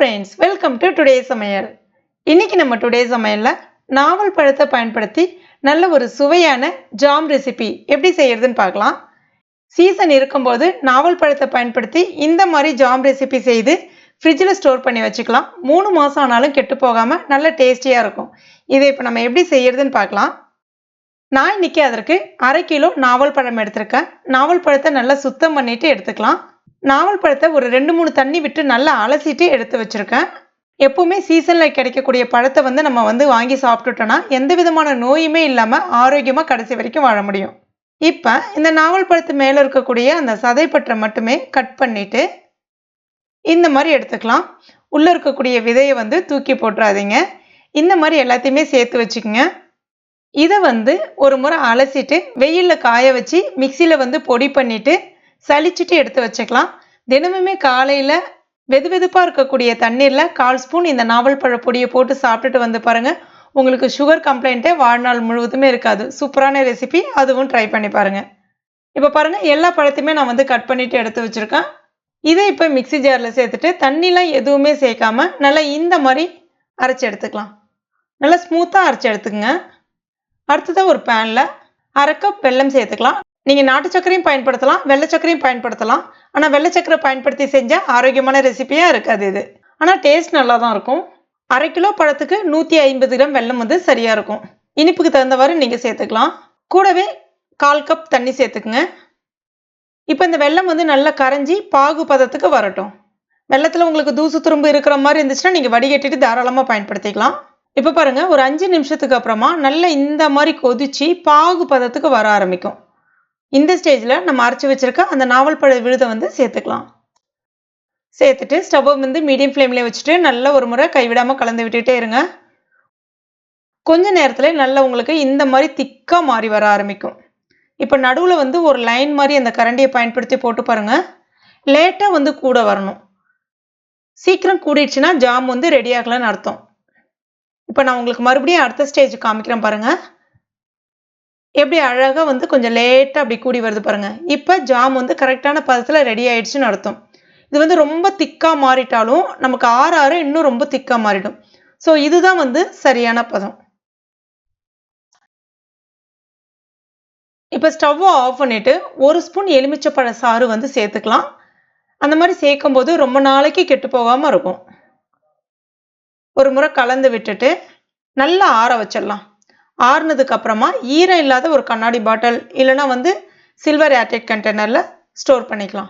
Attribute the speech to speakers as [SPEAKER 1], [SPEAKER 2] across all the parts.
[SPEAKER 1] friends, welcome to today's Samayal. இன்னைக்கு நம்ம today's சமையல்ல நாவல் பழத்தை பயன்படுத்தி நல்ல ஒரு சுவையான ஜாம் ரெசிபி எப்படி செய்யறதுன்னு பார்க்கலாம். சீசன் இருக்கும்போது நாவல் பழத்தை பயன்படுத்தி இந்த மாதிரி ஜாம் ரெசிபி செய்து ஃப்ரிட்ஜில் ஸ்டோர் பண்ணி வச்சுக்கலாம். 3 மாசம் ஆனாலும் கெட்டு போகாம நல்ல டேஸ்டியா இருக்கும். இதை இப்போ நம்ம எப்படி செய்யறதுன்னு பார்க்கலாம். நான் இன்னைக்கு அதற்கு 1/2 கிலோ நாவல் பழம் எடுத்திருக்கேன். நாவல் பழத்தை நல்லா சுத்தம் பண்ணிட்டு எடுத்துக்கலாம். நாவல் பழத்தை ஒரு 2-3 தண்ணி விட்டு நல்லா அலசிட்டு எடுத்து வச்சிருக்கேன். எப்பவுமே சீசனில் கிடைக்கக்கூடிய பழத்தை நம்ம வாங்கி சாப்பிட்டுட்டோன்னா எந்த விதமான நோயுமே இல்லாமல் ஆரோக்கியமாக கடைசி வரைக்கும் வாழ முடியும். இப்போ இந்த நாவல் பழத்து மேலே இருக்கக்கூடிய அந்த சதைப்பற்றை மட்டுமே கட் பண்ணிட்டு இந்த மாதிரி எடுத்துக்கலாம். உள்ளே இருக்கக்கூடிய விதையை தூக்கி போட்டுறாதீங்க. இந்த மாதிரி எல்லாத்தையுமே சேர்த்து வச்சுக்கோங்க. இதை ஒரு முறை அலசிட்டு வெயிலில் காய வச்சு மிக்சியில் பொடி பண்ணிட்டு சலிச்சிட்டு எடுத்து வச்சுக்கலாம். தினமுமே காலையில் வெது வெதுப்பாக இருக்கக்கூடிய தண்ணீரில் 1/4 ஸ்பூன் இந்த நாவல் பழ பொடியை போட்டு சாப்பிட்டுட்டு பாருங்க. உங்களுக்கு சுகர் கம்ப்ளைண்ட்டே வாழ்நாள் முழுவதுமே இருக்காது. சூப்பரான ரெசிபி, அதுவும் ட்ரை பண்ணி பாருங்க. இப்போ பாருங்க, எல்லா பழத்தையுமே நான் கட் பண்ணிட்டு எடுத்து வச்சிருக்கேன். இதை இப்போ மிக்சி ஜாரில் சேர்த்துட்டு தண்ணிலாம் எதுவுமே சேர்க்காம நல்லா இந்த மாதிரி அரைச்சி எடுத்துக்கலாம். நல்லா ஸ்மூத்தாக அரைச்சி எடுத்துக்கங்க. அடுத்ததாக ஒரு பேனில் 1/2 கப் வெல்லம் சேர்த்துக்கலாம். நீங்கள் நாட்டு சர்க்கரையும் பயன்படுத்தலாம், வெள்ளை சர்க்கரையும் பயன்படுத்தலாம். ஆனால் வெள்ளை சர்க்கரை பயன்படுத்தி செஞ்சால் ஆரோக்கியமான ரெசிபியாக இருக்காது இது. ஆனால் டேஸ்ட் நல்லா தான் இருக்கும். 1/2 கிலோ பழத்துக்கு 150 கிராம் வெல்லம் சரியாக இருக்கும். இனிப்புக்கு தகுந்தவாறு நீங்கள் சேர்த்துக்கலாம். கூடவே 1/4 கப் தண்ணி சேர்த்துக்குங்க. இப்போ இந்த வெல்லம் நல்லா கரைஞ்சி பாகு பதத்துக்கு வரட்டும். வெள்ளத்தில் உங்களுக்கு தூசு துரும்பு இருக்கிற மாதிரி இருந்துச்சுன்னா நீங்கள் வடிகட்டிட்டு தாராளமாக பயன்படுத்திக்கலாம். இப்போ பாருங்கள், ஒரு 5 நிமிஷத்துக்கு அப்புறமா நல்லா இந்த மாதிரி கொதிச்சு பாகு பதத்துக்கு வர ஆரம்பிக்கும். இந்த ஸ்டேஜில் நம்ம அரைச்சி வச்சிருக்க அந்த நாவல் பழ விழுதை சேர்த்துக்கலாம். சேர்த்துட்டு ஸ்டவ்வை மீடியம் ஃப்ளேம்லேயே வச்சுட்டு நல்லா ஒரு முறை கைவிடாமல் கலந்து விட்டுட்டே இருங்க. கொஞ்ச நேரத்தில் நல்லா உங்களுக்கு இந்த மாதிரி திக்காக மாறி வர ஆரம்பிக்கும். இப்போ நடுவில் ஒரு லைன் மாதிரி அந்த கரண்டியை பயன்படுத்தி போட்டு பாருங்கள். லேட்டாக கூட வரணும். சீக்கிரம் கூடிடுச்சுன்னா ஜாம் ரெடி ஆகலன்னு அர்த்தம். இப்போ நான் உங்களுக்கு மறுபடியும் அடுத்த ஸ்டேஜ் காமிக்கிறேன் பாருங்கள். எப்படி அழகாக கொஞ்சம் லேட்டாக அப்படி கூடி வருது பாருங்கள். இப்போ ஜாம் கரெக்டான பதத்தில் ரெடி ஆயிடுச்சுன்னு அர்த்தம். இது ரொம்ப திக்காக மாறிட்டாலும் நமக்கு ஆற இன்னும் ரொம்ப திக்காக மாறிடும். ஸோ இதுதான் சரியான பதம். இப்போ ஸ்டவ்வை ஆஃப் பண்ணிவிட்டு 1 ஸ்பூன் எலுமிச்சப்பழ சாறு சேர்த்துக்கலாம். அந்த மாதிரி சேர்க்கும் போது ரொம்ப நாளைக்கு கெட்டு போகாமல் இருக்கும். ஒரு முறை கலந்து விட்டுட்டு நல்லா ஆற வச்சிடலாம். ஆறுனதுக்கு அப்புறமா ஈரம் இல்லாத ஒரு கண்ணாடி பாட்டில் இல்லைனா சில்வர் ஏர்டைட் கண்டெய்னரில் ஸ்டோர் பண்ணிக்கலாம்.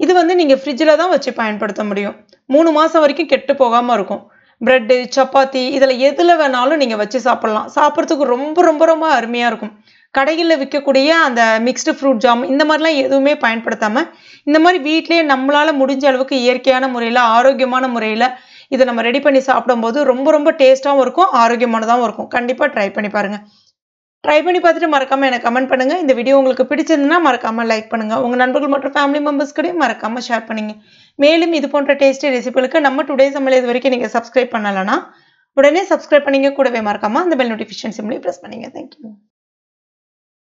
[SPEAKER 1] இது நீங்கள் ஃப்ரிட்ஜில் தான் வச்சு பயன்படுத்த முடியும். 3 மாதம் வரைக்கும் கெட்டு போகாமல் இருக்கும். ப்ரெட்டு, சப்பாத்தி இதில் எதில் வேணாலும் நீங்கள் வச்சு சாப்பிட்லாம். சாப்பிட்றதுக்கு ரொம்ப ரொம்ப ரொம்ப அருமையாக இருக்கும். கடைகளில் விற்கக்கூடிய அந்த மிக்ஸ்டு ஃப்ரூட் ஜாம் இந்த மாதிரிலாம் எதுவுமே பயன்படுத்தாமல் இந்த மாதிரி வீட்டிலேயே நம்மளால் முடிஞ்ச அளவுக்கு இயற்கையான முறையில் ஆரோக்கியமான முறையில் இதை நம்ம ரெடி பண்ணி சாப்பிடும்போது ரொம்ப ரொம்ப டேஸ்ட்டாகவும் இருக்கும், ஆரோக்கியமானதாகவும் இருக்கும். கண்டிப்பாக ட்ரை பண்ணி பாருங்கள். ட்ரை பண்ணி பார்த்துட்டு மறக்காமல் எனக்கு கமெண்ட் பண்ணுங்கள். இந்த வீடியோ உங்களுக்கு பிடிச்சிருந்துன்னா மறக்காமல் லைக் பண்ணுங்கள். உங்கள் நண்பர்கள் மற்றும் ஃபேமிலி மெம்பர்ஸ் கூடயும் மறக்காமல் ஷேர் பண்ணுங்க. மேலும் இது போன்ற டேஸ்டி ரெசிபிகளுக்கு நம்ம டுடே சமையல் இது வரைக்கும் நீங்கள் சப்ஸ்கிரைப் பண்ணலைன்னா உடனே சப்ஸ்கிரைப் பண்ணிங்க. கூடவே மறக்காமல் அந்த பெல் நோட்டிஃபிகேஷன் சிம்லையும் ப்ரெஸ் பண்ணுங்க. தேங்க்யூ.